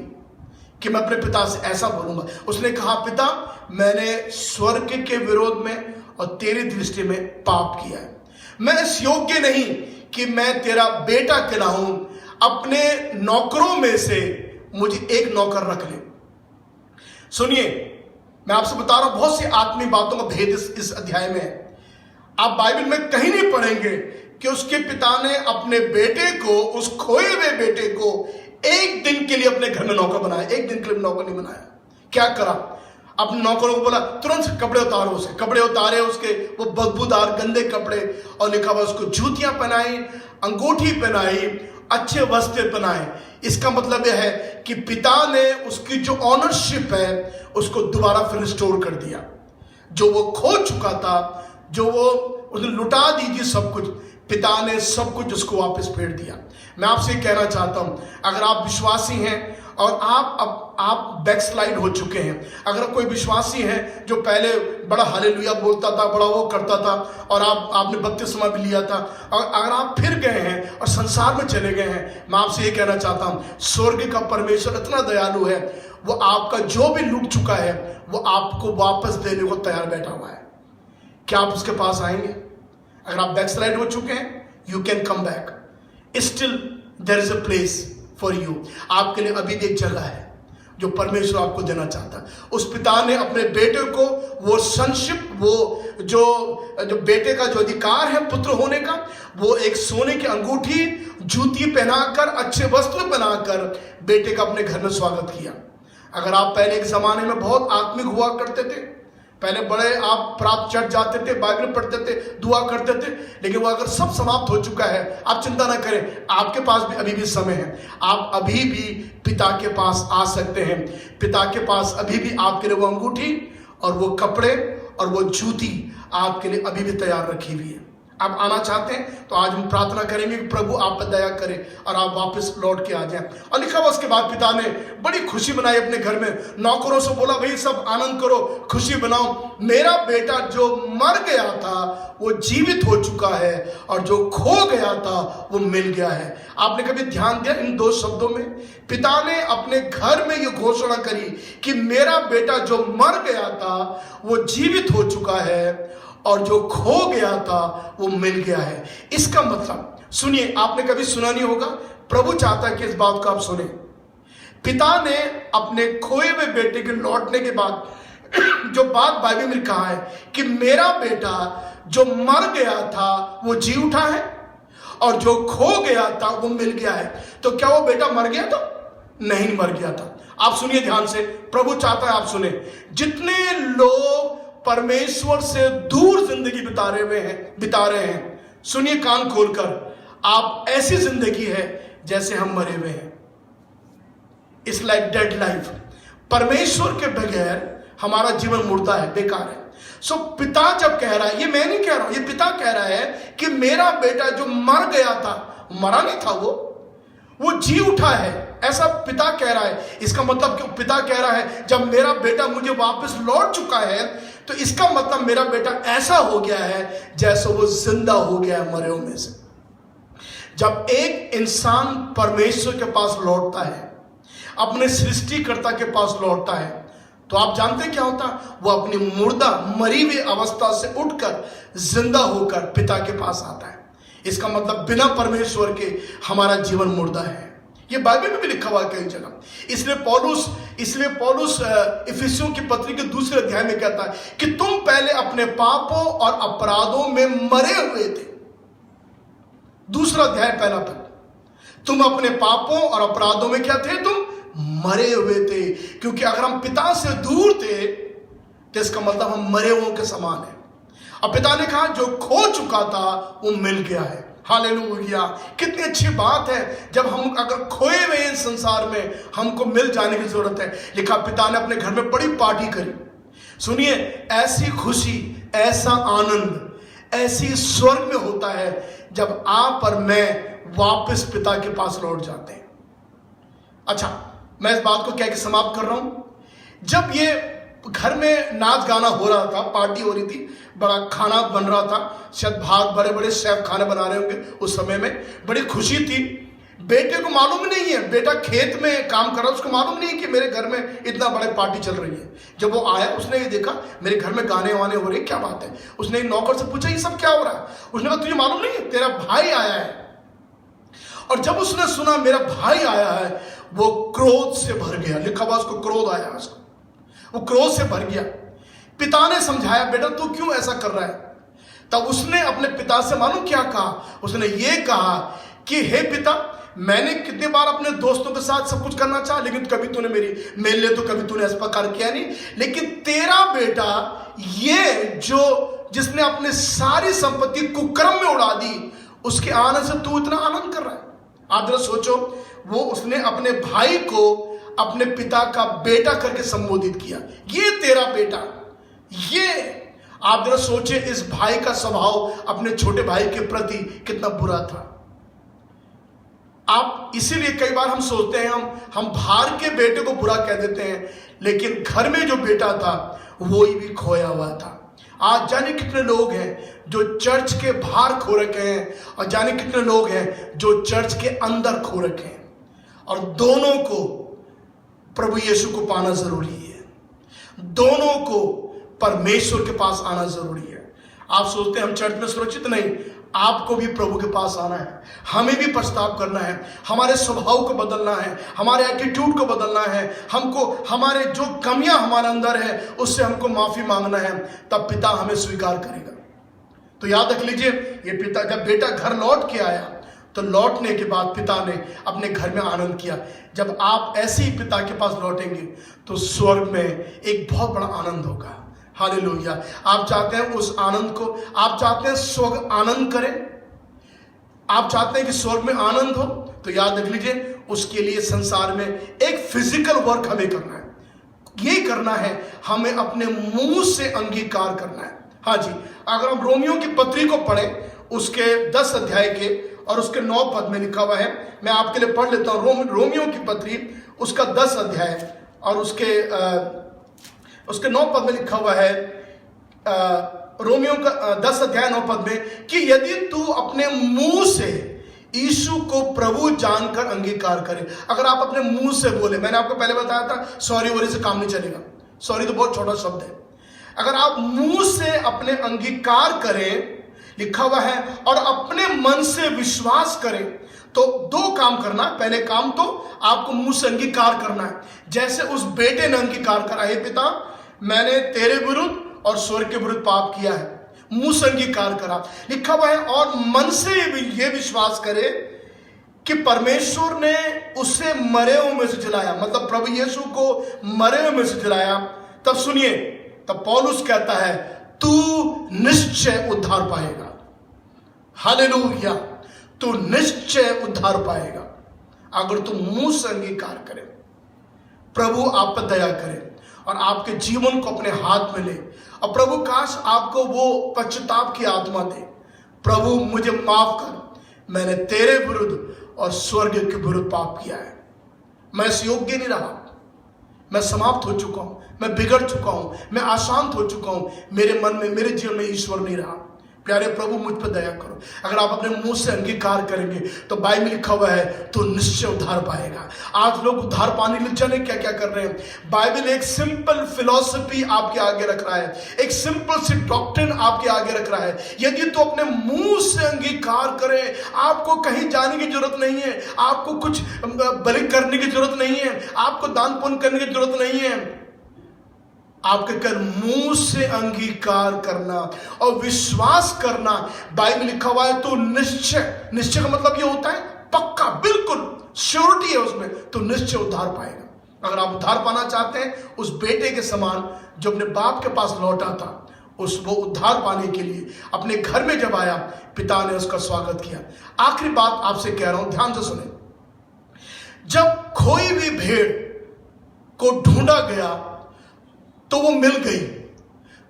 कि मैं अपने पिता से ऐसा बोलूंगा। उसने कहा, पिता मैंने स्वर्ग के विरोध में और तेरी दृष्टि में पाप किया है। मैं इस योग्य नहीं कि मैं तेरा बेटा कहलाऊं। अपने नौकरों में से मुझे एक नौकर रख ले। सुनिए, मैं आपसे बता रहा हूं, बहुत सी आत्मीय बातों का भेद इस अध्याय में है। आप बाइबल में कहीं नहीं पढ़ेंगे कि उसके पिता ने अपने बेटे को, उस खोए हुए बेटे को एक दिन के लिए अपने घर में नौकर बनाया। एक दिन के लिए नौकर नहीं बनाया। क्या करा? अपने नौकरों को बोला, तुरंत कपड़े उतारो उसके। कपड़े उतारे उसके, वो बदबूदार गंदे कपड़े, और लिखा हुआ उसको जूतियां पहनाई, अंगूठी पहनाई, अच्छे वस्त्र पहनाए। इसका मतलब यह है कि पिता ने उसकी जो ऑनरशिप है उसको दोबारा फिर रिस्टोर कर दिया। जो वो खो चुका था, जो वो उसने लुटा दीजिए सब कुछ, पिता ने सब कुछ उसको वापस फेर दिया। मैं आपसे कहना चाहता हूं, अगर आप विश्वासी हैं और आप बैकस्लाइड हो चुके हैं, अगर कोई विश्वासी है जो पहले बड़ा हालेलुया बोलता था, बड़ा वो करता था, और आपने बपतिस्मा भी लिया था, और अगर आप फिर गए हैं और संसार में चले गए हैं, मैं आपसे ये कहना चाहता हूं, स्वर्ग का परमेश्वर इतना दयालु है, वो आपका जो भी लूट चुका है वो आपको वापस देने को तैयार बैठा हुआ है। क्या आप उसके पास आएंगे? अगर आप बैकस्लाइड हो चुके हैं, you can come back. Still there is a place for you. आपके लिए अभी भी एक जगह है जो परमेश्वर आपको देना चाहता है। उस पिता ने अपने बेटे को वो संशिप, वो जो बेटे का जो अधिकार है पुत्र होने का, वो एक सोने की अंगूठी, जूती पहनाकर, अच्छे वस्त्र बनाकर बेटे का अपने घर में स्वागत किया। अगर आप पहले एक जमाने में बहुत आत्मिक हुआ करते थे, पहले बड़े आप प्राप्त चढ़ जाते थे, बाइबल पढ़ते थे, दुआ करते थे, लेकिन वो अगर सब समाप्त हो चुका है, आप चिंता ना करें, आपके पास भी अभी भी समय है। आप अभी भी पिता के पास आ सकते हैं। पिता के पास अभी भी आपके लिए वो अंगूठी और वो कपड़े और वो जूती आपके लिए अभी भी तैयार रखी हुई है। आप आना चाहते हैं तो आज हम प्रार्थना करेंगे कि प्रभु आप पर दया करें और आप वापस लौट के आ जाएं। और लिखा हुआ उसके बाद पिता ने बड़ी खुशी मनाई अपने घर में। नौकरों से बोला, भाई सब आनंद करो, खुशी बनाओ, मेरा बेटा जो मर गया था वो जीवित हो चुका है और जो खो गया था वो मिल गया है। आपने कभी ध्यान दिया इन दो शब्दों में? पिता ने अपने घर में ये घोषणा करी कि मेरा बेटा जो मर गया था वो जीवित हो चुका है और जो खो गया था वो मिल गया है। इसका मतलब सुनिए, आपने कभी सुना नहीं होगा, प्रभु चाहता है कि इस बात को आप सुने। पिता ने अपने खोए हुए बेटे के लौटने के बाद जो बात बाइबल में कहा है कि मेरा बेटा जो मर गया था वो जी उठा है और जो खो गया था वो मिल गया है। तो क्या वो बेटा मर गया था? नहीं मर गया था। आप सुनिए ध्यान से, प्रभु चाहता है आप सुने। जितने लोग परमेश्वर से दूर जिंदगी बिता रहे हैं, सुनिए कान खोलकर, आप ऐसी जिंदगी है जैसे हम मरे हुए हैं। It's like dead life. परमेश्वर के बगैर हमारा जीवन मुर्दा है, बेकार है। सो पिता जब कह रहा है, ये मैं नहीं कह रहा हूं, ये पिता कह रहा है कि मेरा बेटा जो मर गया था, मरा नहीं था, वो जी उठा है, ऐसा पिता कह रहा है। इसका मतलब कि पिता कह रहा है जब मेरा बेटा मुझे वापस लौट चुका है, तो इसका मतलब मेरा बेटा ऐसा हो गया है जैसे वो जिंदा हो गया है मरे में से। जब एक इंसान परमेश्वर के पास लौटता है, अपने सृष्टिकर्ता के पास लौटता है, तो आप जानते हैं क्या होता है? वो अपनी मुर्दा मरी हुई अवस्था से उठकर जिंदा होकर पिता के पास आता है। इसका मतलब बिना परमेश्वर के हमारा जीवन मुर्दा है। ये बाइबल में भी लिखा हुआ है कई जगह। इसलिए पौलुस इफिसियों की पत्री के दूसरे अध्याय में कहता है कि तुम पहले अपने पापों और अपराधों में मरे हुए थे। दूसरा अध्याय पहला पद, तुम अपने पापों और अपराधों में क्या थे? तुम मरे हुए थे। क्योंकि अगर हम पिता से दूर थे तो इसका मतलब हम मरे हुओं के समान है। अब पिता ने कहा जो खो चुका था वो मिल गया है। हालेलुया! कितनी अच्छी बात है जब हम अगर खोए हुए इस संसार में हमको मिल जाने की जरूरत है। लिखा पिता ने अपने घर में बड़ी पार्टी करी। सुनिए, ऐसी खुशी, ऐसा आनंद, ऐसी स्वर्ग में होता है जब आप और मैं वापस पिता के पास लौट जाते हैं। अच्छा, मैं इस बात को कह के समाप्त कर रहा हूं। जब ये घर में नाच गाना हो रहा था, पार्टी हो रही थी, बड़ा खाना बन रहा था, शायद बड़े बड़े शेफ खाने बना रहे होंगे उस समय में, बड़ी खुशी थी। बेटे को मालूम नहीं है, बेटा खेत में काम कर रहा है, उसको मालूम नहीं कि मेरे घर में इतना बड़े पार्टी चल रही है। जब वो आया, उसने ये देखा मेरे घर में गाने वाने हो रहे, क्या बात है। उसने एक नौकर से पूछा ये सब क्या हो रहा है। उसने कहा तुझे मालूम नहीं है, तेरा भाई आया है। और जब उसने सुना मेरा भाई आया है, वो क्रोध से भर गया। लिखा हुआ उसको क्रोध आया, उसको वो क्रोध से भर गया। पिता ने समझाया बेटा तू क्यों ऐसा कर रहा है। तब उसने अपने पिता से मालूम क्या कहा? उसने ये कहा कि हे पिता, मैंने कितनी बार अपने दोस्तों के साथ सब कुछ करना चाहा, लेकिन कभी तूने मेरे लिए तो कभी तूने ऐसा प्रकार किया नहीं। लेकिन तेरा बेटा ये जिसने अपनी सारी संपत्ति कुकर्म में उड़ा दी, उसके आने से तू इतना आनंद कर रहा है। आप जरा सोचो, उसने अपने भाई को अपने पिता का बेटा करके संबोधित किया, ये तेरा बेटा। ये आप जरा सोचे, इस भाई का स्वभाव अपने छोटे भाई के प्रति कितना बुरा था। आप इसीलिए कई बार हम सोचते हैं हम बाहर के बेटे को बुरा कह देते हैं, लेकिन घर में जो बेटा था वो ही भी खोया हुआ था। आज जाने कितने लोग हैं जो चर्च के बाहर खो रखे हैं, और जाने कितने लोग हैं जो चर्च के अंदर खो रखे हैं। और दोनों को प्रभु यीशु को पाना जरूरी है, दोनों को परमेश्वर के पास आना जरूरी है। आप सोचते हैं हम चर्च में सुरक्षित नहीं, आपको भी प्रभु के पास आना है। हमें भी पछताव करना है, हमारे स्वभाव को बदलना है, हमारे एटीट्यूड को बदलना है, हमको हमारे जो कमियां हमारे अंदर है उससे हमको माफी मांगना है, तब पिता हमें स्वीकार करेगा। तो याद रख लीजिए, ये पिता जब बेटा घर लौट के आया, तो लौटने के बाद पिता ने अपने घर में आनंद किया। जब आप ऐसे ही पिता के पास लौटेंगे तो स्वर्ग में एक बहुत बड़ा आनंद होगा। हालेलुया! आप चाहते हैं उस आनंद को, आप चाहते हैं स्वर्ग आनंद करें, आप चाहते हैं कि स्वर्ग में आनंद हो, तो याद रख लीजिए उसके लिए संसार में एक फिजिकल वर्क हमें करना है। ये करना है, हमें अपने मुंह से अंगीकार करना है। हाँ जी, अगर हम रोमियो की पत्री को पढ़ें, उसके 10 अध्याय के और उसके 9 पद में लिखा हुआ है, मैं आपके लिए पढ़ लेता हूं। रोमियो की पत्री उसका 10 अध्याय और उसके 9 पद में लिखा हुआ है, रोमियो का 10 अध्याय 9 पद में, कि यदि तू अपने मुंह से यीशु को प्रभु जानकर अंगीकार करे। अगर आप अपने मुंह से बोले, मैंने आपको पहले बताया था सॉरी वॉरी से काम नहीं चलेगा, सॉरी तो बहुत छोटा शब्द है। अगर आप मुंह से अपने अंगीकार करें, लिखा हुआ है, और अपने मन से विश्वास करें, तो 2 काम करना है। पहले काम तो आपको मुंह से अंगीकार करना है, जैसे उस बेटे ने अंगीकार करा, हे पिता मैंने तेरे विरुद्ध और स्वर्ग के विरुद्ध पाप किया है। मुंह से अंगीकार करा, लिखा हुआ है, और मन से ये विश्वास करे कि परमेश्वर ने उसे मरे हुए में से जिलाया, मतलब प्रभु यीशु को मरे हुए में से जिलाया। तब सुनिए, तब पौलुस कहता है तू निश्चय उद्धार पाएगा। हालेलुया! तू निश्चय उद्धार पाएगा अगर तू मुंह से अंगीकार करे, प्रभु आप पर दया करे और आपके जीवन को अपने हाथ में ले। और प्रभु काश आपको वो पश्चाताप की आत्मा दे, प्रभु मुझे माफ कर, मैंने तेरे विरुद्ध और स्वर्ग के विरुद्ध पाप किया है, मैं इस योग्य नहीं रहा, मैं समाप्त हो चुका हूं, मैं बिगड़ चुका हूं, मैं अशांत हो चुका हूं, मेरे मन में, मेरे जीवन में ईश्वर नहीं रहा। प्यारे प्रभु मुझ पर दया करो। अगर आप अपने मुंह से अंगीकार करेंगे तो बाइबल लिखा हुआ है तो निश्चय उद्धार पाएगा। आज लोग उद्धार पाने के लिए जाने क्या क्या कर रहे हैं। बाइबल एक सिंपल फिलॉसफी आपके आगे रख रहा है, एक सिंपल सी डॉक्ट्रिन आपके आगे रख रहा है। यदि तो अपने मुंह से अंगीकार करें, आपको कहीं जाने की जरूरत नहीं है, आपको कुछ बलि करने की जरूरत नहीं है, आपको दान पुण्य करने की जरूरत नहीं है। आपके कर मुंह से अंगीकार करना और विश्वास करना, बाइबल लिखा हुआ है तो निश्चय, निश्चय का मतलब ये होता है पक्का, बिल्कुल श्योरिटी है उसमें, तो निश्चय उद्धार पाएगा। अगर आप उद्धार पाना चाहते हैं उस बेटे के समान जो अपने बाप के पास लौटा था, वो उद्धार पाने के लिए अपने घर में जब आया, पिता ने उसका स्वागत किया। आखिरी बात आपसे कह रहा हूं, ध्यान से सुने। जब खोई हुई भेड़ को ढूंढा गया तो वो मिल गई।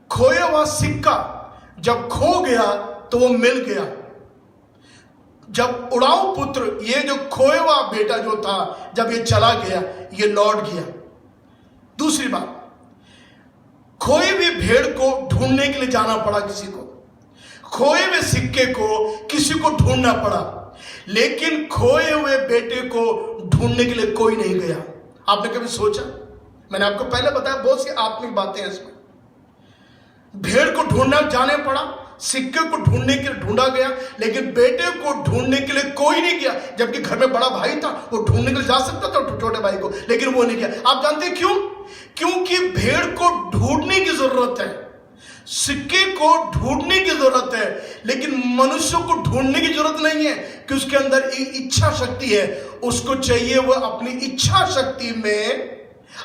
खोया हुआ सिक्का जब खो गया तो वो मिल गया। जब उड़ाऊ पुत्र, ये जो खोया हुआ बेटा जो था, जब ये चला गया, ये लौट गया। दूसरी बात, खोई हुई भेड़ को ढूंढने के लिए जाना पड़ा किसी को, खोए हुए सिक्के को किसी को ढूंढना पड़ा, लेकिन खोए हुए बेटे को ढूंढने के लिए कोई नहीं गया। आपने कभी सोचा? मैंने आपको पहले बताया बहुत सी आत्मिक बातें हैं इसमें। भेड़ को ढूंढना जाने पड़ा, सिक्के को ढूंढने के लिए ढूंढा गया, लेकिन बेटे को ढूंढने के लिए कोई नहीं गया। जबकि घर में बड़ा भाई था, वो ढूंढने के लिए जा सकता था छोटे भाई को, लेकिन वो नहीं गया। आप जानते हैं क्यों? क्योंकि भेड़ को ढूंढने की जरूरत है, सिक्के को ढूंढने की जरूरत है, लेकिन मनुष्य को ढूंढने की जरूरत नहीं है कि उसके अंदर इच्छा शक्ति है। उसको चाहिए वह अपनी इच्छा शक्ति में,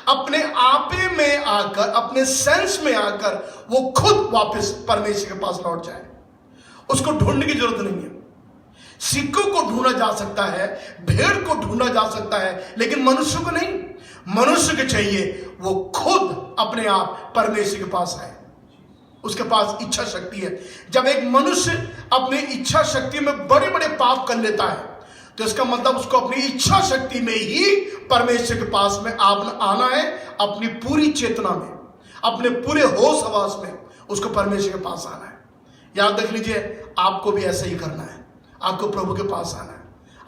अपने आपे में आकर, अपने सेंस में आकर वो खुद वापस परमेश्वर के पास लौट जाए। उसको ढूंढने की जरूरत नहीं है। सिक्कों को ढूंढा जा सकता है, भेड़ को ढूंढा जा सकता है, लेकिन मनुष्य को नहीं। मनुष्य को चाहिए वो खुद अपने आप परमेश्वर के पास आए, उसके पास इच्छा शक्ति है। जब एक मनुष्य अपनी इच्छा शक्ति में बड़े बड़े पाप कर लेता है, तो इसका मतलब उसको अपनी इच्छा शक्ति में ही परमेश्वर के पास में आना है। अपनी पूरी चेतना में, अपने पूरे होश हवास में उसको परमेश्वर के पास आना है। याद रख लीजिए, आपको भी ऐसा ही करना है। आपको प्रभु के पास आना है।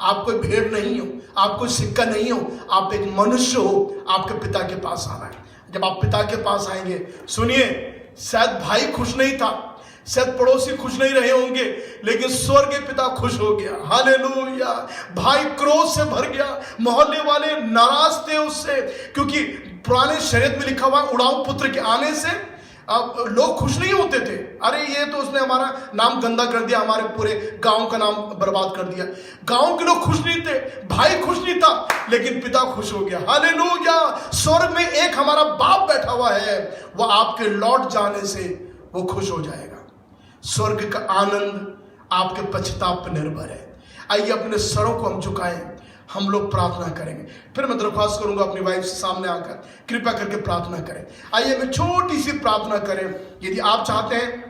आप कोई भेड़ नहीं हो, आप कोई सिक्का नहीं हो, आप एक मनुष्य हो। आपके पिता के पास आना है। जब आप पिता के पास आएंगे, सुनिए, शायद भाई खुश नहीं था, शायद पड़ोसी खुश नहीं रहे होंगे, लेकिन स्वर्गीय पिता खुश हो गया। हालेलुया। भाई क्रोध से भर गया, मोहल्ले वाले नाराज थे उससे, क्योंकि पुराने शरीयत में लिखा हुआ उड़ाऊ पुत्र के आने से अब लोग खुश नहीं होते थे। अरे ये तो उसने हमारा नाम गंदा कर दिया, हमारे पूरे गांव का नाम बर्बाद कर दिया। गांव के लोग खुश नहीं थे, भाई खुश नहीं था, लेकिन पिता खुश हो गया। हालेलुया। स्वर्ग में एक हमारा बाप बैठा हुआ है, वो आपके लौट जाने से वो खुश हो जाएगा। स्वर्ग का आनंद आपके पश्चाताप पर निर्भर है। आइए अपने सरों को हम झुकाएं, हम लोग प्रार्थना करेंगे। फिर मैं दरख्वास्त करूंगा अपनी वाइफ से सामने आकर कृपया करके प्रार्थना करें। आइए मैं छोटी सी प्रार्थना करें। यदि आप चाहते हैं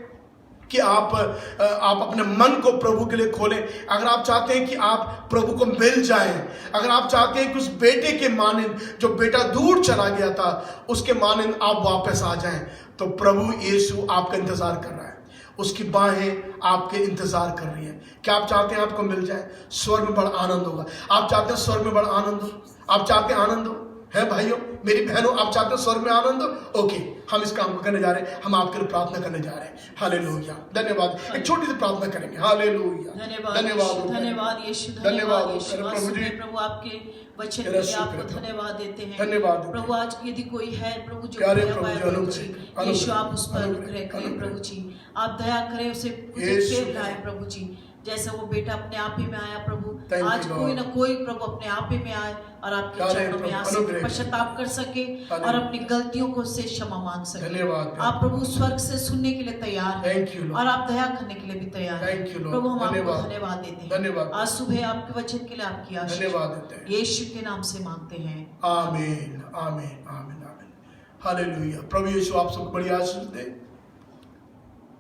कि आप अपने मन को प्रभु के लिए खोलें, अगर आप चाहते हैं कि आप प्रभु को मिल जाएं, अगर आप चाहते हैं कि उस बेटे के मानिंद, जो बेटा दूर चला गया था, उसके मानिंद आप वापस आ जाएं, तो प्रभु यीशु आपका इंतजार कर रहा है। उसकी बाहें आपके इंतजार कर रही हैं। क्या आप चाहते हैं आपको मिल जाए? स्वर्ग में बड़ा आनंद होगा। आप चाहते हैं स्वर्ग में बड़ा आनंद हो? आप चाहते हैं आनंद हो? है भाइयों, मेरी बहनों, आप चाहते हैं स्वर्ग में आनंद हो? ओके, हम इस काम को करने जा रहे हैं। हम आपके लिए प्रार्थना करने जा रहे हैं। हालेलुया। धन्यवाद। एक छोटी सी प्रार्थना करेंगे। हालेलुया। धन्यवाद, धन्यवाद यीशु। धन्यवाद प्रभु जी, प्रभु आपके वचन के लिए आपको धन्यवाद देते हैं। धन्यवाद प्रभु। आज यदि कोई है प्रभु जो प्यारे खोया प्रभु हुआ जी, है, प्रभु जी, यीशु आप उस पर अनुग्रह करें प्रभु जी। आप दया करें, उसे फिर लाए प्रभु जी। जैसे वो बेटा अपने आप ही में आया प्रभु, आज कोई ना कोई प्रभु अपने आप ही में आए और आपके चरणों में आ सके, पश्चाताप कर सके और अपनी गलतियों को से क्षमा मांग सके। धन्यवाद। आप प्रभु स्वर्ग से सुनने के लिए तैयार हैं और आप दया करने के लिए भी तैयार हैं प्रभु। हम आपको धन्यवाद देते हैं। धन्यवाद। आज सुबह आपके वचन के लिए आपकी आशीष धन्यवाद देते हैं। यीशु के नाम से मांगते हैं। आमीन, आमीन, आमीन, आमीन। हालेलुया। प्रभु यीशु आप सबको बड़ी आशीष दे।